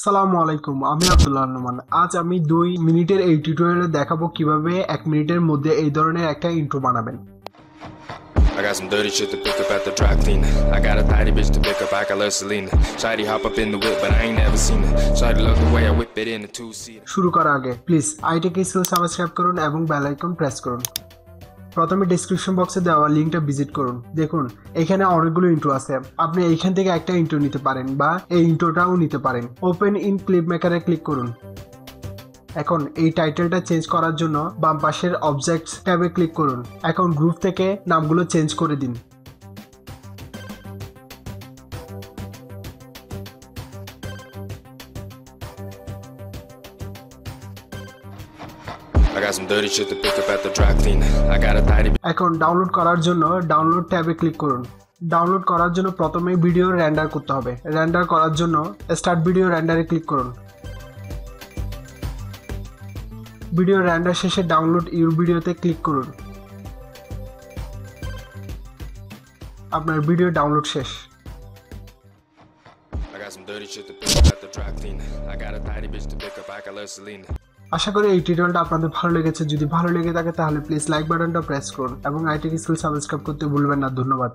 সালামু আলাইকুম, আমি আব্দুল্লাহ নোমান। আজ আমি 2 মিনিটের এই টিউটোরিয়ালে দেখাবো কিভাবে 1 মিনিটের মধ্যে এই ধরনের একটা ইন্ট্রো বানাবেন। I got some dirty shit to pick up at the dry cleaner. I got a tidy bitch to pick up, I got love Selena. Shawty hop up in the whip, but I ain't never seen her. Shawty love the way I whip it in a 2-seater. শুরু করার আগে please iTechSkill subscribe করুন এবং bell icon press করুন। প্রথমে description বক্সে দেওয়া লিংকটা ভিজিট করুন। দেখুন এখানে অনেকগুলো ইন্ট্রো আছে। আপনি এইখান থেকে একটা ইন্ট্রো নিতে পারেন বা এই ইন্ট্রোটাও নিতে পারেন। ওপেন ইন ক্লিপ মেকারে ক্লিক করুন। এখন এই টাইটেলটা চেঞ্জ করার জন্য বাম পাশের অবজেক্টস ট্যাবে ক্লিক করুন। এখন গ্রুপ থেকে নামগুলো চেঞ্জ করে দিন। I got some dirty shit to pick up at the dry cleaner. I got a tidy এখন ডাউনলোড করার জন্য ডাউনলোড ট্যাবে ক্লিক করুন। ডাউনলোড করার জন্য প্রথমে ভিডিও রেন্ডার করতে হবে। রেন্ডার করার জন্য স্টার্ট ভিডিও রেন্ডারে ক্লিক করুন। ভিডিও রেন্ডার শেষে ডাউনলোড ইউর ভিডিওতে ক্লিক করুন। আপনার ভিডিও ডাউনলোড শেষ। I got some dirty shit to pick up at the dry cleaner. I got a tidy bitch to pick up, I got love Selena. আশা করি এই টিউটোরিয়ালটা আপনাদের ভালো লেগেছে। যদি ভালো লেগে থাকে তাহলে প্লিজ লাইক বাটনটা প্রেস করুন এবং iTechSkill সাবস্ক্রাইব করতে ভুলবেন না। ধন্যবাদ।